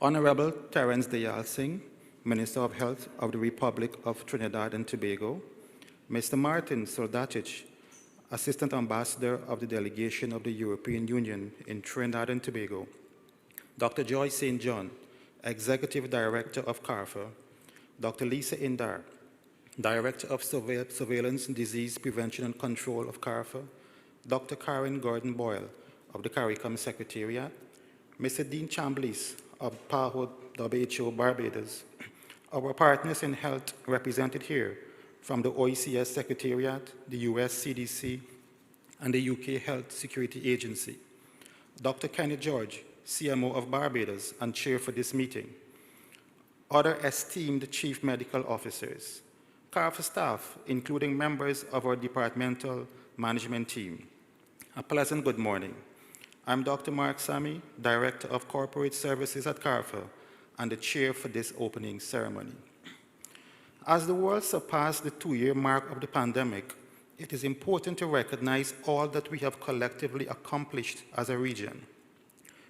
Honorable Terence Dayal Singh, Minister of Health of the Republic of Trinidad and Tobago, Mr. Martin Soldatich, Assistant Ambassador of the Delegation of the European Union in Trinidad and Tobago, Dr. Joy St. John, Executive Director of CARFA, Dr. Lisa Indar, Director of Surveillance, Disease Prevention and Control of CARFA, Dr. Karen Gordon-Boyle of the CARICOM Secretariat, Mr. Dean Chambliss of PAHO WHO Barbados, our partners in health represented here from the OECS Secretariat, the US CDC, and the UK Health Security Agency, Dr. Kenny George, CMO of Barbados and chair for this meeting, other esteemed chief medical officers, CARFA staff, including members of our departmental management team. A pleasant good morning. I'm Dr. Mark Sami, Director of Corporate Services at CARFA and the chair for this opening ceremony. As the world surpassed the 2-year mark of the pandemic, it is important to recognize all that we have collectively accomplished as a region.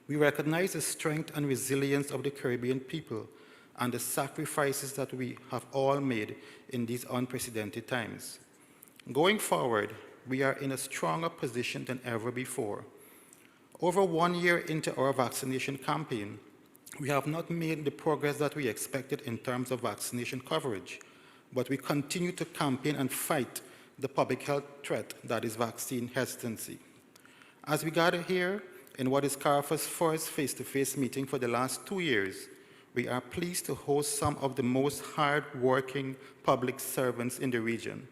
We recognize the strength and resilience of the Caribbean people and the sacrifices that we have all made in these unprecedented times. Going forward, we are in a stronger position than ever before. Over 1 year into our vaccination campaign, we have not made the progress that we expected in terms of vaccination coverage, but we continue to campaign and fight the public health threat that is vaccine hesitancy. As we gather here in what is CARFA's first face-to-face meeting for the last 2 years, we are pleased to host some of the most hard-working public servants in the region,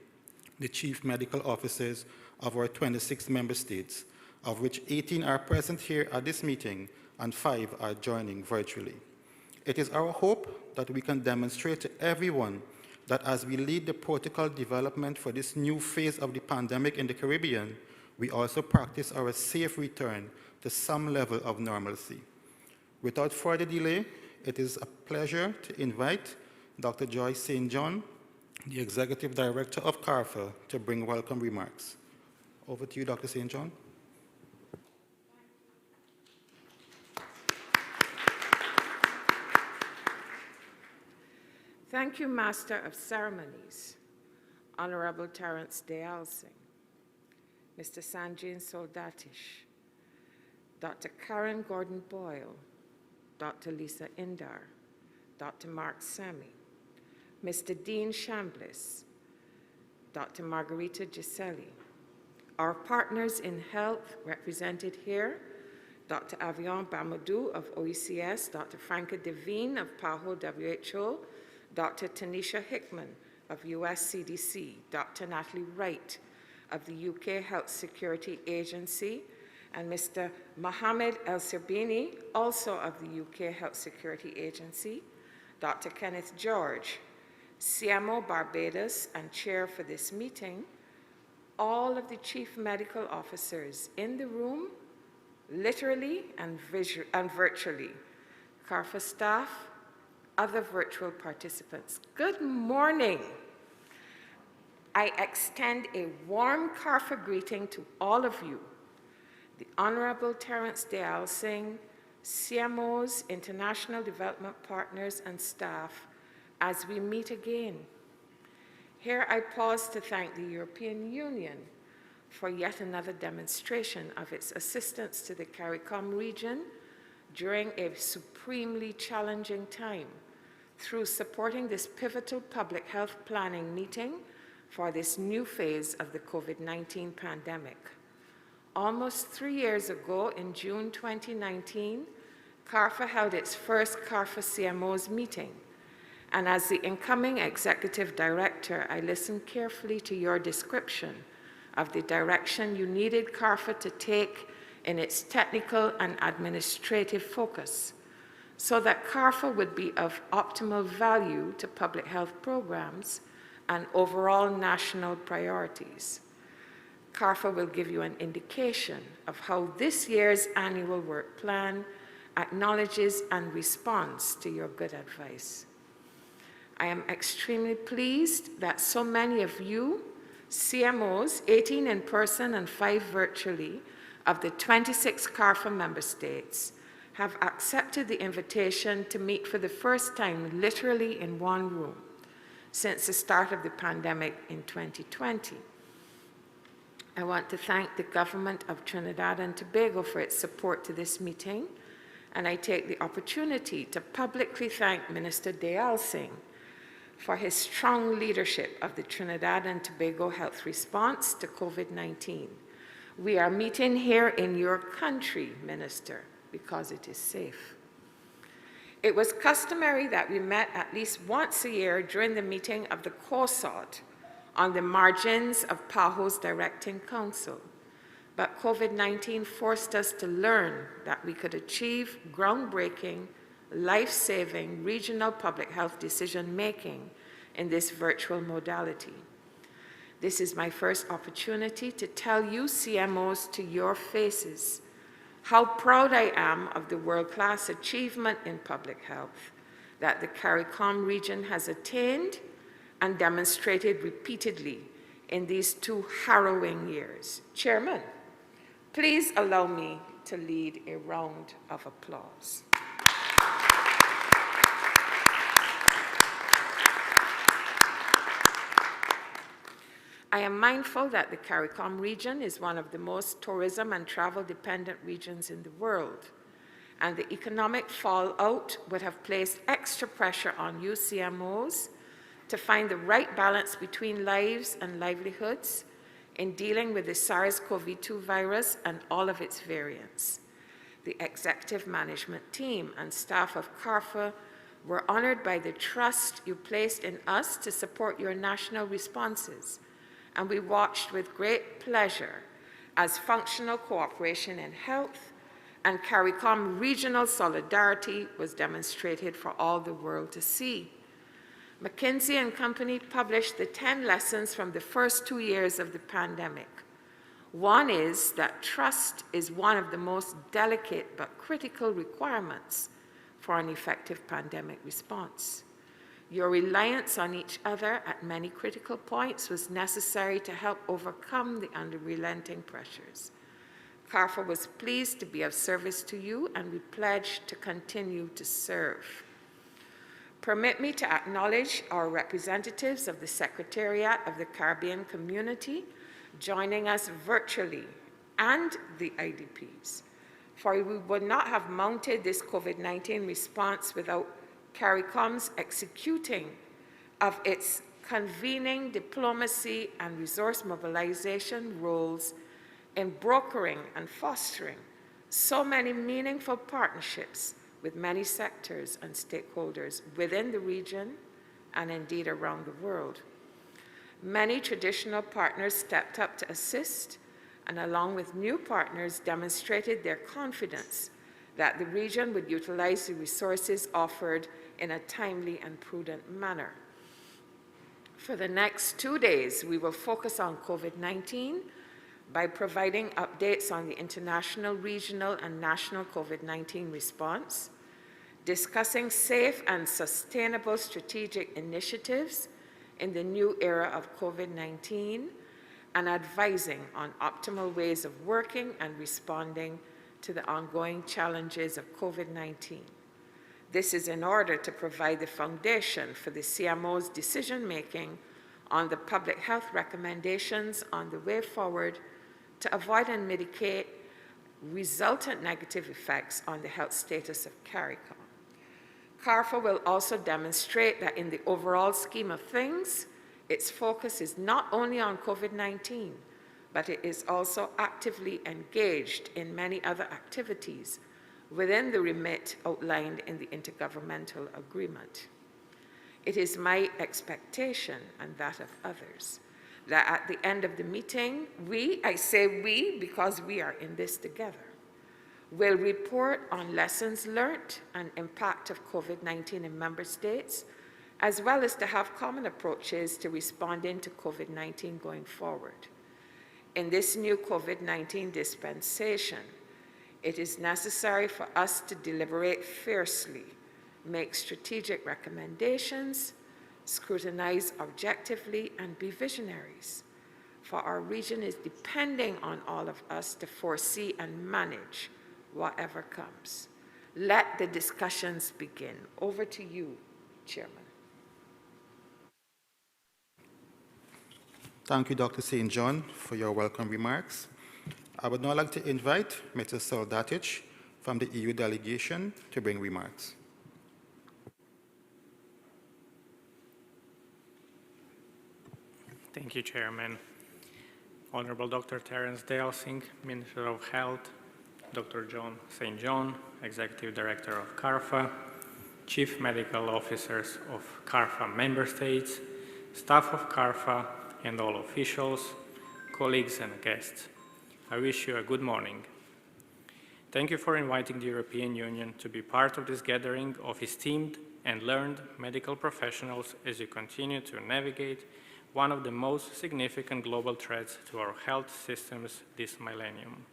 the chief medical officers of our 26 member states, of which 18 are present here at this meeting and 5 are joining virtually. It is our hope that we can demonstrate to everyone that as we lead the protocol development for this new phase of the pandemic in the Caribbean, we also practice our safe return to some level of normalcy. Without further delay, it is a pleasure to invite Dr. Joy St. John, the Executive Director of CARFA, to bring welcome remarks. Over to you, Dr. St. John. Thank you, Master of Ceremonies, Honorable Terence Dayal Singh, Mr. Sanjay Soldatish, Dr. Karen Gordon-Boyle, Dr. Lisa Indar, Dr. Mark Sami, Mr. Dean Chambliss, Dr. Margarita Giselli, our partners in health represented here, Dr. Avion Bamadou of OECS, Dr. Franca Devine of PAHO WHO, Dr. Tanisha Hickman of US CDC, Dr. Natalie Wright of the UK Health Security Agency, and Mr. Mohamed El Sirbini, also of the UK Health Security Agency, Dr. Kenneth George, CMO Barbados and chair for this meeting, all of the chief medical officers in the room, literally and virtually, CARFA staff, other virtual participants. Good morning. I extend a warm CARFA greeting to all of you, the Honorable Terence Dayal Singh, CMOs, international development partners, and staff, as we meet again. Here I pause to thank the European Union for yet another demonstration of its assistance to the CARICOM region during a supremely challenging time through supporting this pivotal public health planning meeting for this new phase of the COVID-19 pandemic. Almost 3 years ago, in June 2019, CARFA held its first CARFA CMOs meeting. And as the incoming executive director, I listened carefully to your description of the direction you needed CARFA to take in its technical and administrative focus, so that CARFA would be of optimal value to public health programs and overall national priorities. CARFA will give you an indication of how this year's annual work plan acknowledges and responds to your good advice. I am extremely pleased that so many of you, CMOs, 18 in person and 5 virtually, of the 26 CARFA member states, have accepted the invitation to meet for the first time literally in one room since the start of the pandemic in 2020. I want to thank the government of Trinidad and Tobago for its support to this meeting, and I take the opportunity to publicly thank Minister Dayal Singh for his strong leadership of the Trinidad and Tobago health response to COVID-19. We are meeting here in your country, Minister, because it is safe. It was customary that we met at least once a year during the meeting of the COSOD on the margins of PAHO's Directing Council. But COVID-19 forced us to learn that we could achieve groundbreaking, life-saving regional public health decision-making in this virtual modality. This is my first opportunity to tell you CMOs to your faces how proud I am of the world-class achievement in public health that the CARICOM region has attained and demonstrated repeatedly in these 2 harrowing years. Chairman, please allow me to lead a round of applause. I am mindful that the CARICOM region is one of the most tourism and travel-dependent regions in the world, and the economic fallout would have placed extra pressure on UCMOs to find the right balance between lives and livelihoods in dealing with the SARS-CoV-2 virus and all of its variants. The executive management team and staff of CARFA were honored by the trust you placed in us to support your national responses, and we watched with great pleasure as functional cooperation in health and CARICOM regional solidarity was demonstrated for all the world to see. McKinsey and Company published the 10 lessons from the first 2 years of the pandemic. One is that trust is one of the most delicate but critical requirements for an effective pandemic response. Your reliance on each other at many critical points was necessary to help overcome the unrelenting pressures. CARFA was pleased to be of service to you, and we pledge to continue to serve. Permit me to acknowledge our representatives of the Secretariat of the Caribbean Community joining us virtually, and the IDPs, for we would not have mounted this COVID-19 response without CARICOM's executing of its convening, diplomacy, and resource mobilization roles in brokering and fostering so many meaningful partnerships with many sectors and stakeholders within the region and indeed around the world. Many traditional partners stepped up to assist, and along with new partners demonstrated their confidence that the region would utilize the resources offered in a timely and prudent manner. For the next 2 days, we will focus on COVID-19 by providing updates on the international, regional, and national COVID-19 response, discussing safe and sustainable strategic initiatives in the new era of COVID-19, and advising on optimal ways of working and responding to the ongoing challenges of COVID-19. This is in order to provide the foundation for the CMO's decision-making on the public health recommendations on the way forward to avoid and mitigate resultant negative effects on the health status of CARICOM. CARFA will also demonstrate that in the overall scheme of things, its focus is not only on COVID-19, but it is also actively engaged in many other activities within the remit outlined in the Intergovernmental Agreement. It is my expectation, and that of others, that at the end of the meeting, I say we because we are in this together, will report on lessons learned and impact of COVID-19 in member states, as well as to have common approaches to responding to COVID-19 going forward. In this new COVID-19 dispensation, it is necessary for us to deliberate fiercely, make strategic recommendations, scrutinize objectively, and be visionaries. For our region is depending on all of us to foresee and manage whatever comes. Let the discussions begin. Over to you, Chairman. Thank you, Dr. St. John, for your welcome remarks. I would now like to invite Mr. Soldatich from the EU delegation to bring remarks. Thank you, Chairman. Honorable Dr. Terence Delsing, Minister of Health, Dr. John St. John, Executive Director of CARFA, Chief Medical Officers of CARFA member states, staff of CARFA, and all officials, colleagues and guests. I wish you a good morning. Thank you for inviting the European Union to be part of this gathering of esteemed and learned medical professionals as you continue to navigate one of the most significant global threats to our health systems this millennium.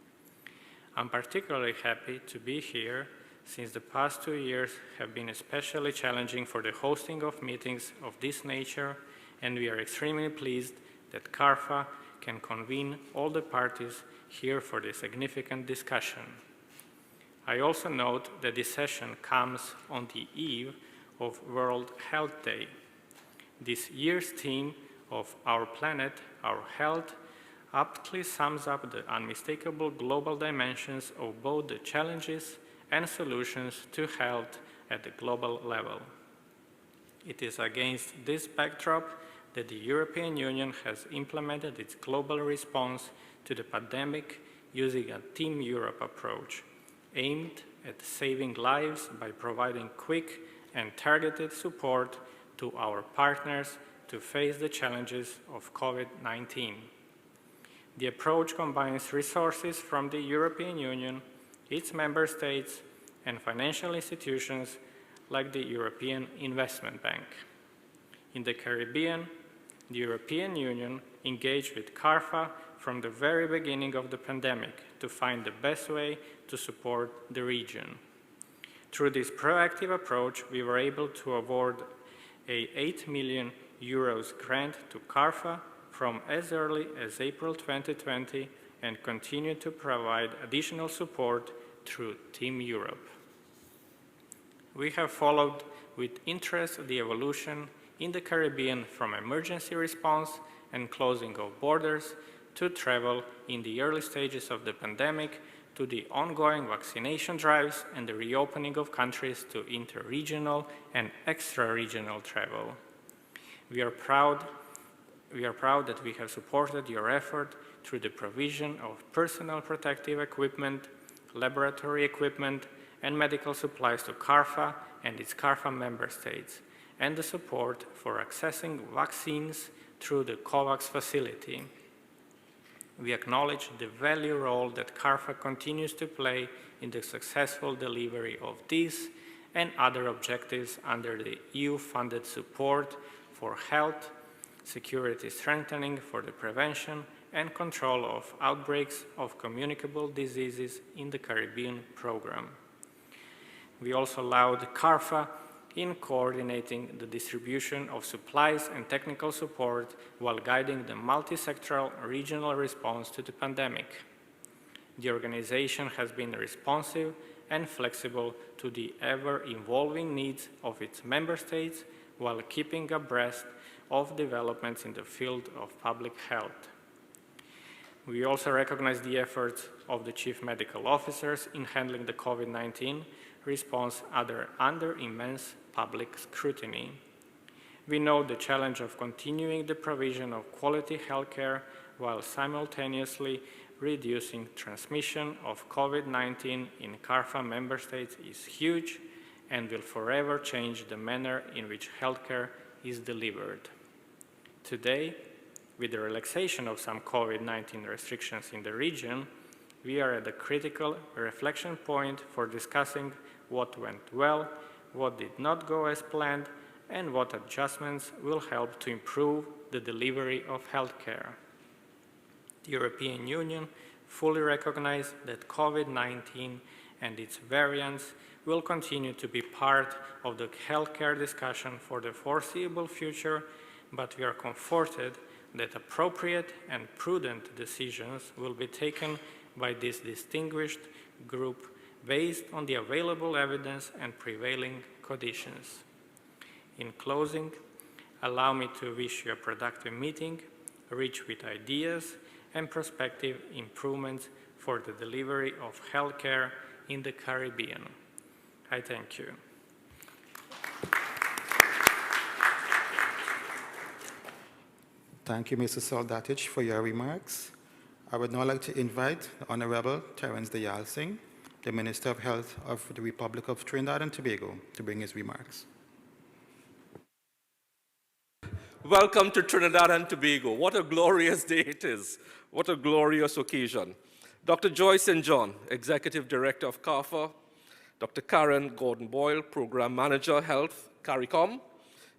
I'm particularly happy to be here since the past 2 years have been especially challenging for the hosting of meetings of this nature, and we are extremely pleased that CARFA can convene all the parties here for this significant discussion. I also note that this session comes on the eve of World Health Day. This year's theme of Our Planet, Our Health aptly sums up the unmistakable global dimensions of both the challenges and solutions to health at the global level. It is against this backdrop that the European Union has implemented its global response to the pandemic using a Team Europe approach, aimed at saving lives by providing quick and targeted support to our partners to face the challenges of COVID-19. The approach combines resources from the European Union, its member states, and financial institutions like the European Investment Bank. In the Caribbean, the European Union engaged with CARFA from the very beginning of the pandemic to find the best way to support the region. Through this proactive approach, we were able to award a €8 million grant to CARFA from as early as April 2020 and continue to provide additional support through Team Europe. We have followed with interest the evolution in the Caribbean from emergency response and closing of borders to travel in the early stages of the pandemic to the ongoing vaccination drives and the reopening of countries to inter-regional and extra-regional travel. We are proud that we have supported your effort through the provision of personal protective equipment, laboratory equipment, and medical supplies to CARFA and its CARFA member states, and the support for accessing vaccines through the COVAX facility. We acknowledge the value role that CARFA continues to play in the successful delivery of these and other objectives under the EU-funded support for health, security strengthening for the prevention and control of outbreaks of communicable diseases in the Caribbean program. We also allowed CARFA in coordinating the distribution of supplies and technical support while guiding the multi-sectoral regional response to the pandemic. The organization has been responsive and flexible to the ever-evolving needs of its member states while keeping abreast of developments in the field of public health. We also recognize the efforts of the chief medical officers in handling the COVID-19 response under immense public scrutiny. We know the challenge of continuing the provision of quality healthcare while simultaneously reducing transmission of COVID-19 in CARFA member states is huge and will forever change the manner in which healthcare is delivered. Today, with the relaxation of some COVID-19 restrictions in the region, we are at a critical reflection point for discussing what went well, what did not go as planned, and what adjustments will help to improve the delivery of healthcare. The European Union fully recognizes that COVID-19 and its variants will continue to be part of the healthcare discussion for the foreseeable future, but we are comforted that appropriate and prudent decisions will be taken by this distinguished group based on the available evidence and prevailing conditions. In closing, allow me to wish you a productive meeting, rich with ideas and prospective improvements for the delivery of healthcare in the Caribbean. I thank you. Thank you, Mr. Soldatich, for your remarks. I would now like to invite the Honorable Terence Dayal Singh, the Minister of Health of the Republic of Trinidad and Tobago, to bring his remarks. Welcome to Trinidad and Tobago. What a glorious day it is. What a glorious occasion. Dr. Joyce St. John, Executive Director of CARFA, Dr. Karen Gordon-Boyle, Program Manager, Health, CARICOM,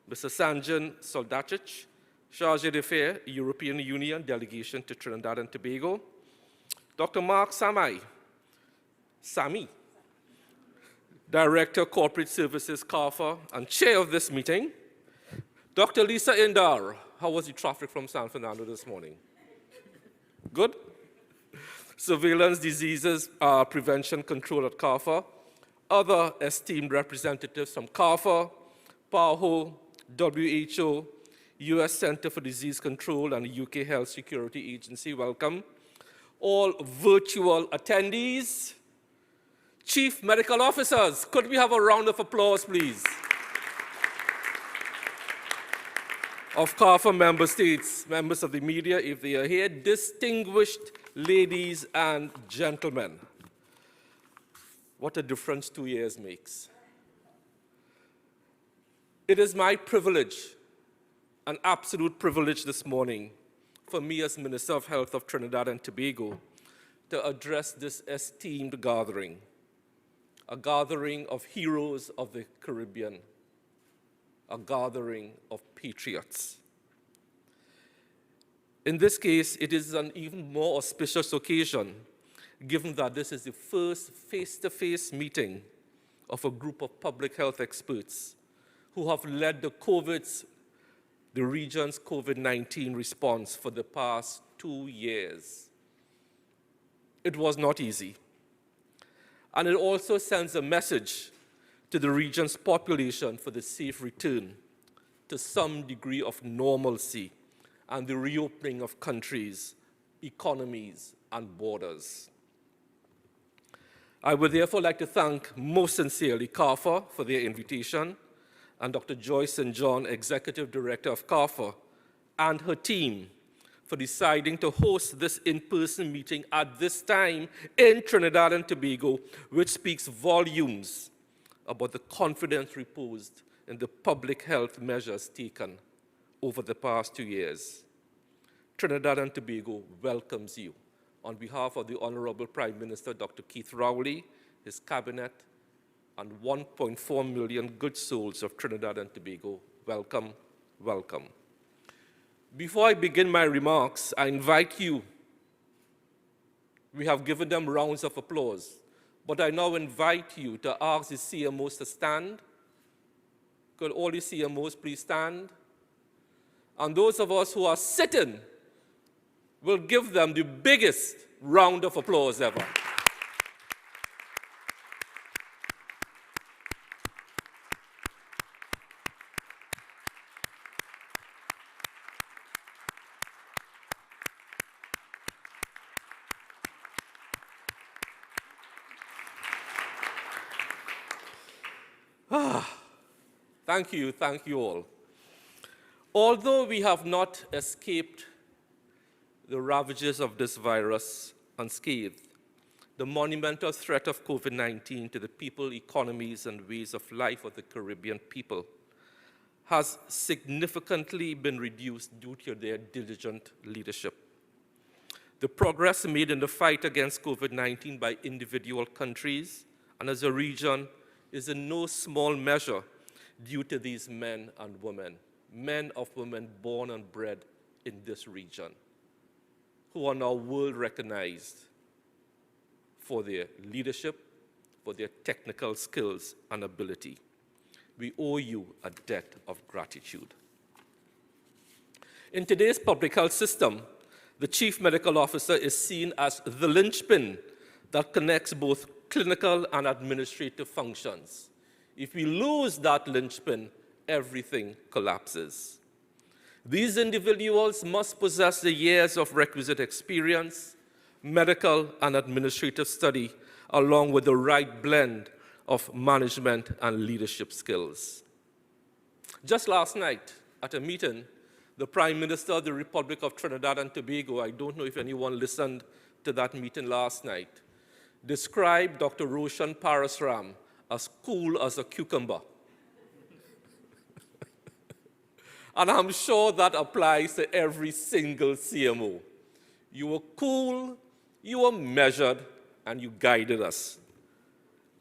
Mr. Sanjan Soldatich, Chargé d'Affaires, European Union Delegation to Trinidad and Tobago, Dr. Mark Sami, Director, Corporate Services, CARFA, and Chair of this meeting, Dr. Lisa Indar. How was the traffic from San Fernando this morning? Good? Surveillance Diseases Prevention Control at CARFA, other esteemed representatives from CARFA, PAHO, WHO, U.S. Center for Disease Control, and the UK Health Security Agency, welcome. All virtual attendees, Chief Medical Officers, could we have a round of applause, please? Of CARFA member states, members of the media, if they are here, distinguished ladies and gentlemen. What a difference 2 years makes. It is my privilege, an absolute privilege this morning, for me as Minister of Health of Trinidad and Tobago to address this esteemed gathering, a gathering of heroes of the Caribbean, a gathering of patriots. In this case, it is an even more auspicious occasion, given that this is the first face-to-face meeting of a group of public health experts who have led the region's COVID-19 response for the past 2 years. It was not easy. And it also sends a message to the region's population for the safe return to some degree of normalcy and the reopening of countries, economies, and borders. I would therefore like to thank most sincerely CARFA for their invitation, and Dr. Joyce St. John, Executive Director of CARFA, and her team for deciding to host this in-person meeting at this time in Trinidad and Tobago, which speaks volumes about the confidence reposed in the public health measures taken over the past 2 years. Trinidad and Tobago welcomes you. On behalf of the Honorable Prime Minister, Dr. Keith Rowley, his cabinet, and 1.4 million good souls of Trinidad and Tobago, welcome, welcome. Before I begin my remarks, I invite you, we have given them rounds of applause, but I now invite you to ask the CMOs to stand. Could all the CMOs please stand? And those of us who are sitting will give them the biggest round of applause ever. Thank you all. Although we have not escaped the ravages of this virus unscathed, the monumental threat of COVID-19 to the people, economies, and ways of life of the Caribbean people has significantly been reduced due to their diligent leadership. The progress made in the fight against COVID-19 by individual countries and as a region is in no small measure due to these men and women born and bred in this region, who are now world recognized for their leadership, for their technical skills and ability. We owe you a debt of gratitude. In today's public health system, the Chief Medical Officer is seen as the linchpin that connects both clinical and administrative functions. If we lose that linchpin, everything collapses. These individuals must possess the years of requisite experience, medical and administrative study, along with the right blend of management and leadership skills. Just last night, at a meeting, the Prime Minister of the Republic of Trinidad and Tobago, I don't know if anyone listened to that meeting last night, described Dr. Roshan Parasram as cool as a cucumber. And I'm sure that applies to every single CMO. You were cool, you were measured, and you guided us.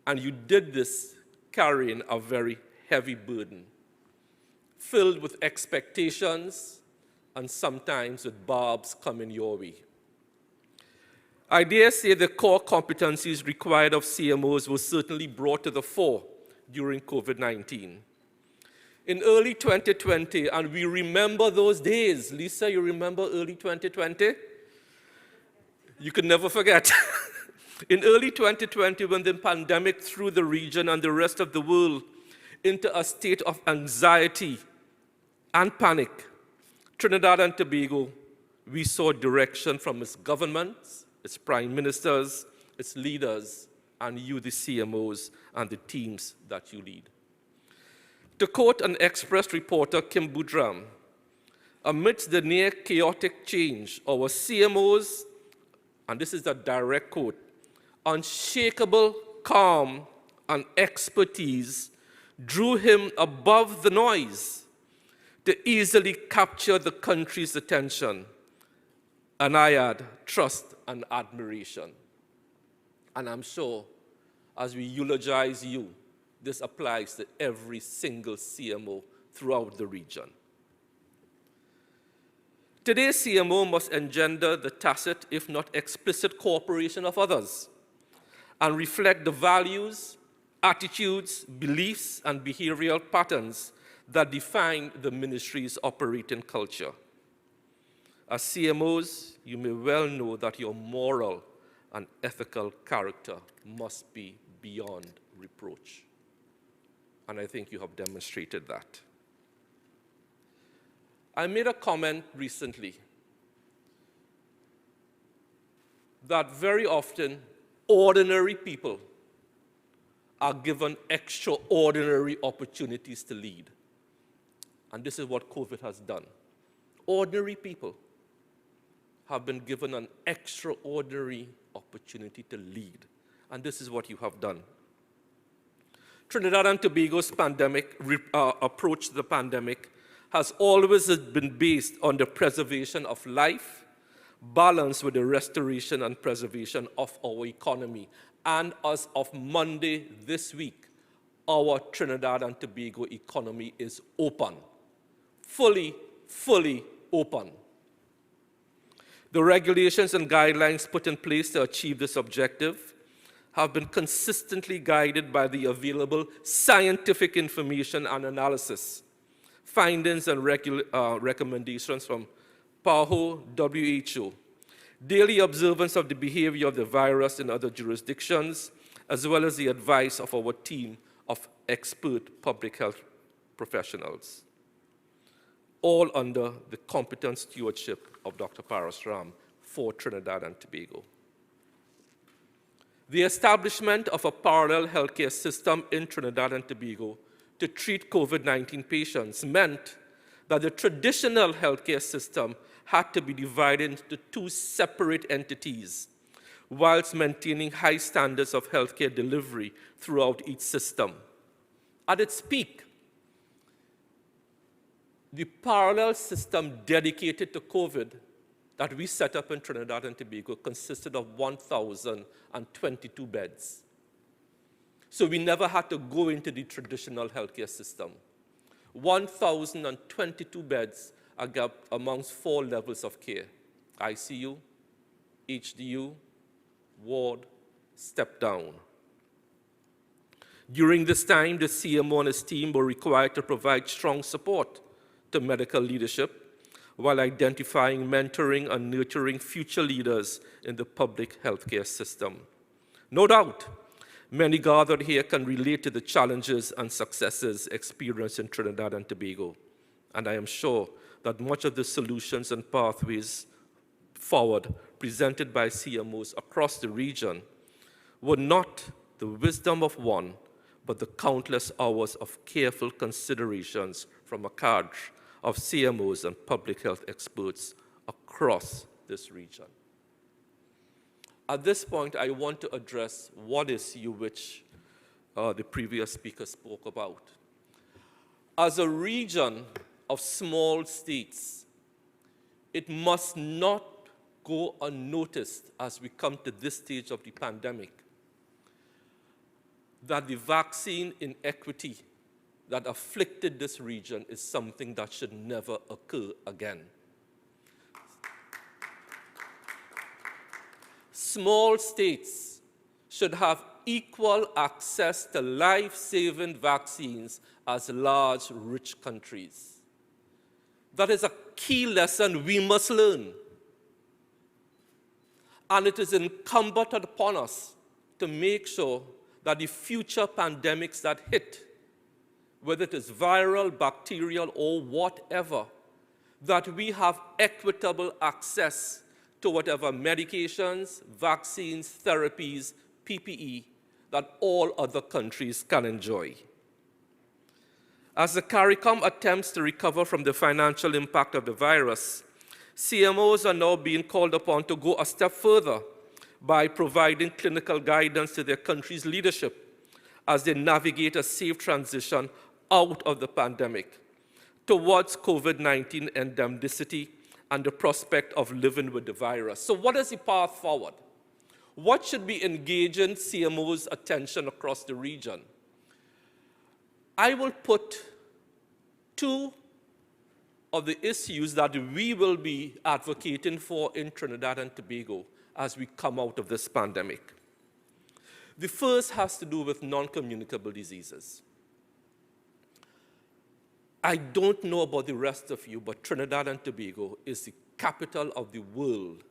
And you did this carrying a very heavy burden, filled with expectations and sometimes with barbs coming your way. I dare say the core competencies required of CMOs were certainly brought to the fore during COVID-19. In early 2020, and we remember those days. Lisa, you remember early 2020? You could never forget. In early 2020, when the pandemic threw the region and the rest of the world into a state of anxiety and panic, Trinidad and Tobago, we saw direction from its governments, its prime ministers, its leaders, and you, the CMOs, and the teams that you lead. To quote an Express reporter, Kim Boudram, amidst the near chaotic change, our CMOs, and this is a direct quote, unshakable calm and expertise drew him above the noise to easily capture the country's attention. And I add trust and admiration. And I'm sure as we eulogize you, this applies to every single CMO throughout the region. Today's CMO must engender the tacit, if not explicit, cooperation of others and reflect the values, attitudes, beliefs, and behavioral patterns that define the ministry's operating culture. As CMOs, you may well know that your moral and ethical character must be beyond reproach. And I think you have demonstrated that. I made a comment recently that very often ordinary people are given extraordinary opportunities to lead. And this is what COVID has done. Ordinary people have been given an extraordinary opportunity to lead. And this is what you have done. Trinidad and Tobago's approach to the pandemic has always been based on the preservation of life, balanced with the restoration and preservation of our economy. And as of Monday this week, our Trinidad and Tobago economy is open, fully open. The regulations and guidelines put in place to achieve this objective have been consistently guided by the available scientific information and analysis, findings and recommendations from PAHO, WHO, daily observance of the behavior of the virus in other jurisdictions, as well as the advice of our team of expert public health professionals, all under the competent stewardship of Dr. Parasram for Trinidad and Tobago. The establishment of a parallel healthcare system in Trinidad and Tobago to treat COVID-19 patients meant that the traditional healthcare system had to be divided into two separate entities, whilst maintaining high standards of healthcare delivery throughout each system. At its peak, the parallel system dedicated to COVID that we set up in Trinidad and Tobago consisted of 1,022 beds. So we never had to go into the traditional healthcare system. 1,022 beds are gapped amongst 4 levels of care: ICU, HDU, ward, step down. During this time, the CMO and his team were required to provide strong support to medical leadership while identifying, mentoring, and nurturing future leaders in the public healthcare system. No doubt, many gathered here can relate to the challenges and successes experienced in Trinidad and Tobago, and I am sure that much of the solutions and pathways forward presented by CMOs across the region were not the wisdom of one, but the countless hours of careful considerations from a cadre of CMOs and public health experts across this region. At this point, I want to address one issue which the previous speaker spoke about. As a region of small states, it must not go unnoticed as we come to this stage of the pandemic that the vaccine inequity that afflicted this region is something that should never occur again. Small states should have equal access to life-saving vaccines as large, rich countries. That is a key lesson we must learn. And it is incumbent upon us to make sure that the future pandemics that hit, whether it is viral, bacterial, or whatever, that we have equitable access to whatever medications, vaccines, therapies, PPE that all other countries can enjoy. As the CARICOM attempts to recover from the financial impact of the virus, CMOs are now being called upon to go a step further by providing clinical guidance to their country's leadership as they navigate a safe transition out of the pandemic towards COVID-19 endemicity and the prospect of living with the virus. So what is the path forward? What should be engaging CMOs' attention across the region? I will put two of the issues that we will be advocating for in Trinidad and Tobago as we come out of this pandemic. The first has to do with non-communicable diseases. I don't know about the rest of you, but Trinidad and Tobago is the capital of the world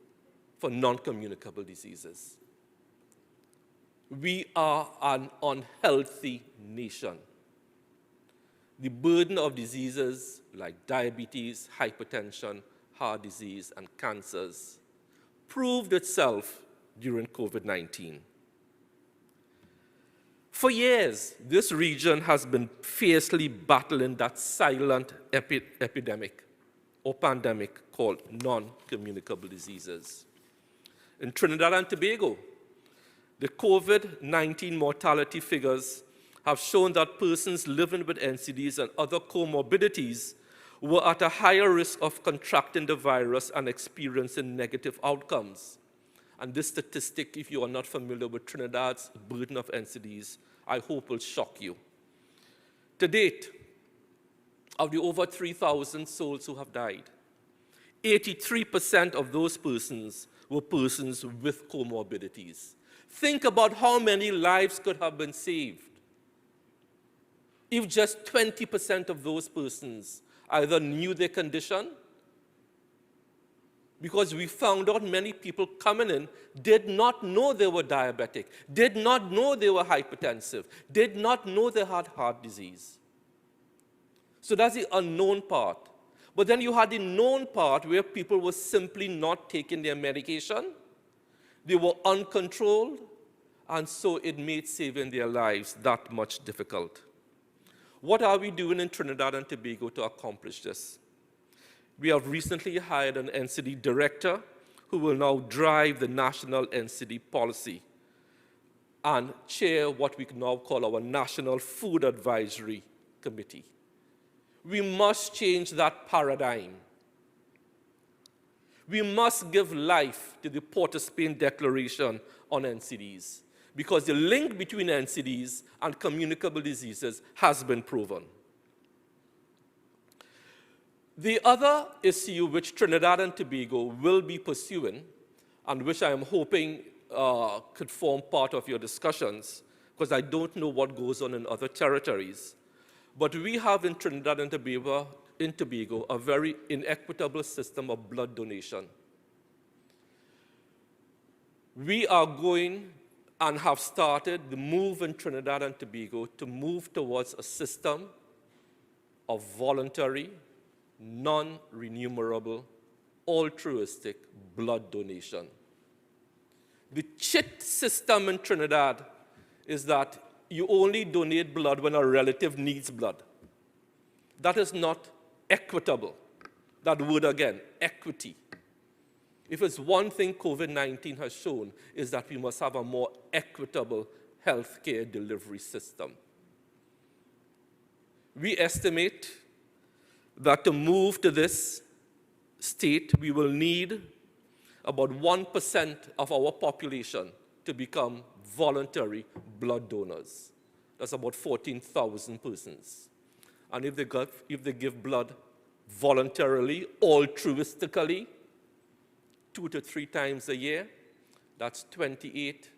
for non-communicable diseases. We are an unhealthy nation. The burden of diseases like diabetes, hypertension, heart disease, and cancers proved itself during COVID-19. For years, this region has been fiercely battling that silent epidemic or pandemic called non-communicable diseases. In Trinidad and Tobago, the COVID-19 mortality figures have shown that persons living with NCDs and other comorbidities were at a higher risk of contracting the virus and experiencing negative outcomes. And this statistic, if you are not familiar with Trinidad's burden of NCDs, I hope will shock you. To date, of the over 3,000 souls who have died, 83% of those persons were persons with comorbidities. Think about how many lives could have been saved if just 20% of those persons either knew their condition, because we found out many people coming in did not know they were diabetic, did not know they were hypertensive, did not know they had heart disease. So that's the unknown part. But then you had the known part where people were simply not taking their medication, they were uncontrolled, and so it made saving their lives that much difficult. What are we doing in Trinidad and Tobago to accomplish this? We have recently hired an NCD director who will now drive the national NCD policy and chair what we can now call our National Food Advisory Committee. We must change that paradigm. We must give life to the Port of Spain Declaration on NCDs, because the link between NCDs and communicable diseases has been proven. The other issue which Trinidad and Tobago will be pursuing, and which I am hoping could form part of your discussions, because I don't know what goes on in other territories, but we have in Trinidad and Tobago a very inequitable system of blood donation. We are going and have started the move in Trinidad and Tobago to move towards a system of voluntary, non-remunerable, altruistic blood donation. The CHIT system in Trinidad is that you only donate blood when a relative needs blood. That is not equitable. That word again, equity. If it's one thing COVID-19 has shown, is that we must have a more equitable healthcare delivery system. We estimate that to move to this state, we will need about 1% of our population to become voluntary blood donors. That's about 14,000 persons. And if they give blood voluntarily, altruistically, 2 to 3 times a year, that's 28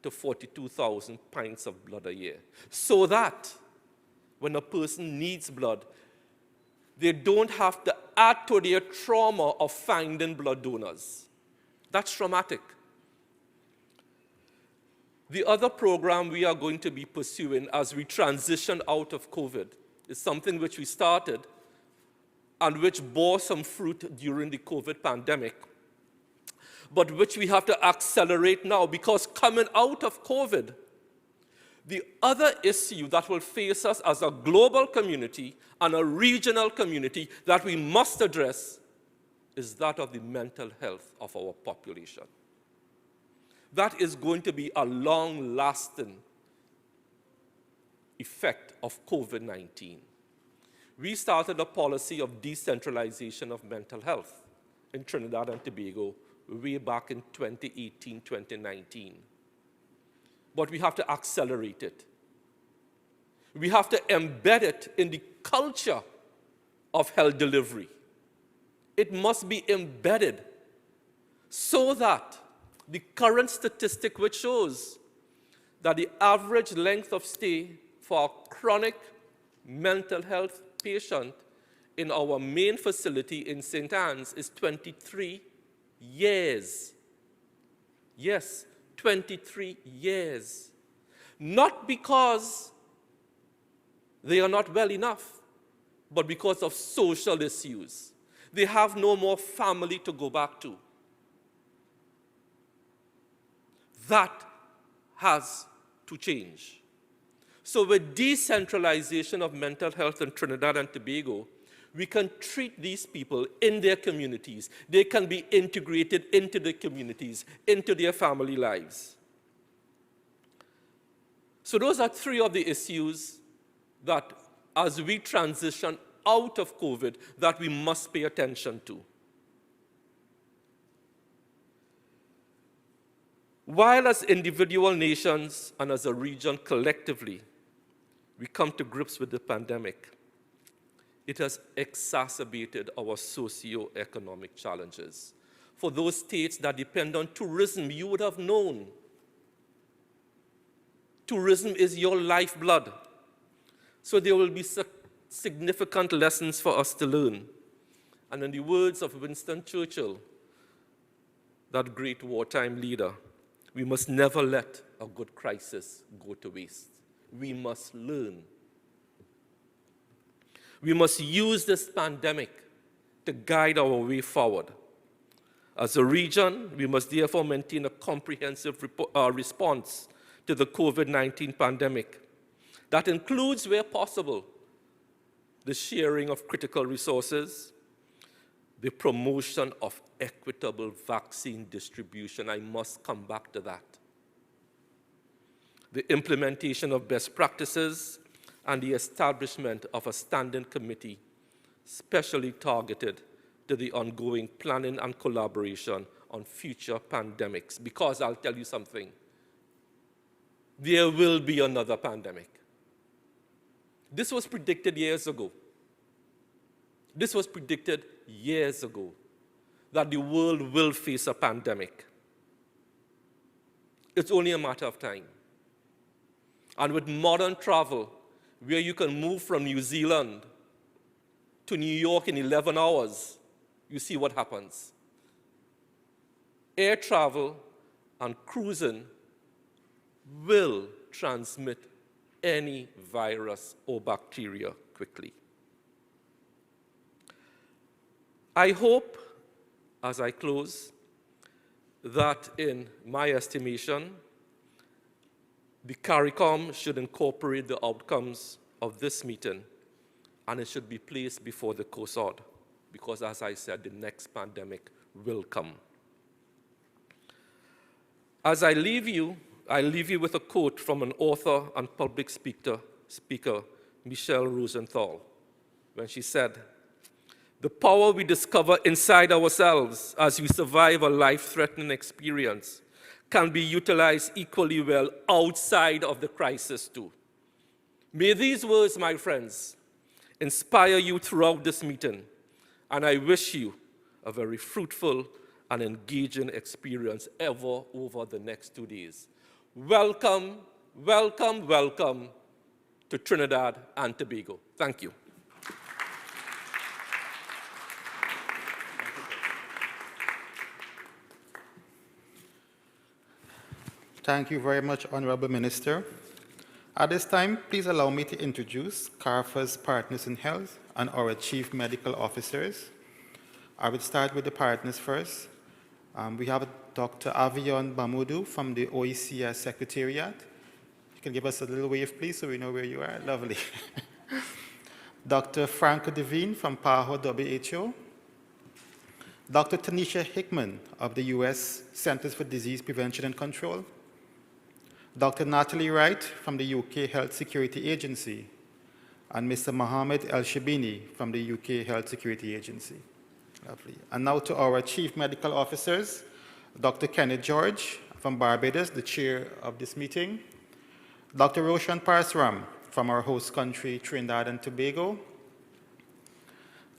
to 42,000 pints of blood a year. So that when a person needs blood, they don't have to add to their trauma of finding blood donors. That's traumatic. The other program we are going to be pursuing as we transition out of COVID is something which we started and which bore some fruit during the COVID pandemic, but which we have to accelerate now, because coming out of COVID, the other issue that will face us as a global community and a regional community that we must address is that of the mental health of our population. That is going to be a long-lasting effect of COVID-19. We started a policy of decentralization of mental health in Trinidad and Tobago way back in 2018, 2019. But we have to accelerate it. We have to embed it in the culture of health delivery. It must be embedded so that the current statistic which shows that the average length of stay for a chronic mental health patient in our main facility in St. Anne's is 23 years. Yes, 23 years. Not because they are not well enough, but because of social issues. They have no more family to go back to. That has to change. So with decentralization of mental health in Trinidad and Tobago, we can treat these people in their communities. They can be integrated into the communities, into their family lives. So those are 3 of the issues that, as we transition out of COVID, that we must pay attention to. While as individual nations and as a region collectively, we come to grips with the pandemic, it has exacerbated our socio-economic challenges. For those states that depend on tourism, you would have known. Tourism is your lifeblood. So there will be significant lessons for us to learn. And in the words of Winston Churchill, that great wartime leader, we must never let a good crisis go to waste. We must learn. We must use this pandemic to guide our way forward. As a region, we must therefore maintain a comprehensive response to the COVID-19 pandemic. That includes, where possible, the sharing of critical resources, the promotion of equitable vaccine distribution. I must come back to that. The implementation of best practices and the establishment of a standing committee specially targeted to the ongoing planning and collaboration on future pandemics. Because I'll tell you something, there will be another pandemic. This was predicted years ago. This was predicted years ago, that the world will face a pandemic. It's only a matter of time. And with modern travel, where you can move from New Zealand to New York in 11 hours, you see what happens. Air travel and cruising will transmit any virus or bacteria quickly. I hope, as I close, that in my estimation, the CARICOM should incorporate the outcomes of this meeting, and it should be placed before the COSOD, because as I said, the next pandemic will come. As I leave you with a quote from an author and public speaker, Michelle Rosenthal, when she said, "The power we discover inside ourselves as we survive a life-threatening experience can be utilized equally well outside of the crisis too." May these words, my friends, inspire you throughout this meeting, and I wish you a very fruitful and engaging experience ever over the next 2 days. Welcome, welcome, welcome to Trinidad and Tobago. Thank you. Thank you very much, Honorable Minister. At this time, please allow me to introduce CARFA's Partners in Health and our Chief Medical Officers. I will start with the partners first. We have Dr. Avion Bamudu from the OECS Secretariat. You can give us a little wave, please, so we know where you are. Lovely. Dr. Franco Devine from PAHO WHO. Dr. Tanisha Hickman of the U.S. Centers for Disease Prevention and Control. Dr. Natalie Wright from the UK Health Security Agency. And Mr. Mohammed El-Shabini from the UK Health Security Agency. Lovely. And now to our Chief Medical Officers, Dr. Kenneth George from Barbados, the chair of this meeting. Dr. Roshan Parsram from our host country, Trinidad and Tobago.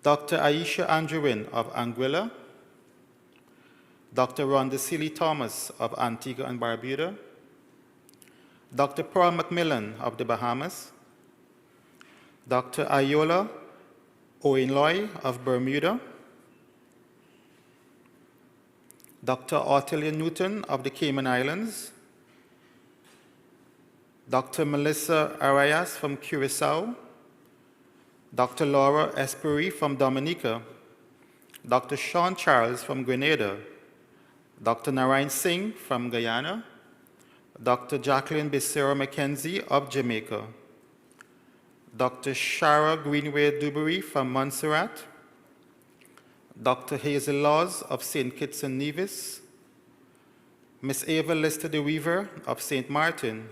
Dr. Aisha Andrewin of Anguilla. Dr. Rhonda Seeley Thomas of Antigua and Barbuda. Dr. Pearl McMillan of the Bahamas. Dr. Ayola Oinloy of Bermuda. Dr. Ottilia Newton of the Cayman Islands. Dr. Melissa Arias from Curacao. Dr. Laura Esperi from Dominica. Dr. Sean Charles from Grenada. Dr. Narayan Singh from Guyana. Dr. Jacqueline Becerra McKenzie of Jamaica. Dr. Shara Greenway Duberry from Montserrat. Dr. Hazel Laws of St. Kitts and Nevis. Ms. Ava Lister de Weaver of St. Martin.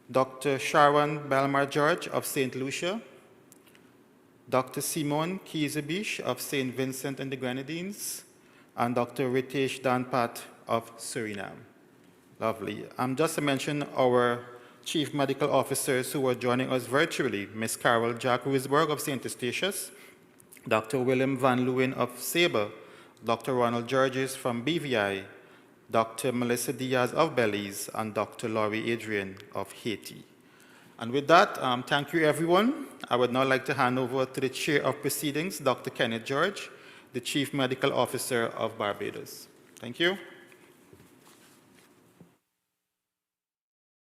Dr. Sharon Belmar George of St. Lucia. Dr. Simone Kiesebish of St. Vincent and the Grenadines. And Dr. Ritesh Danpat of Suriname. Lovely. Just to mention our Chief Medical Officers who are joining us virtually, Ms. Carol Jack Ruisberg of St. Eustatius, Dr. William Van Leeuwen of SABRE, Dr. Ronald Georges from BVI, Dr. Melissa Diaz of Belize, and Dr. Laurie Adrian of Haiti. And with that, thank you, everyone. I would now like to hand over to the Chair of Proceedings, Dr. Kenneth George, the Chief Medical Officer of Barbados. Thank you.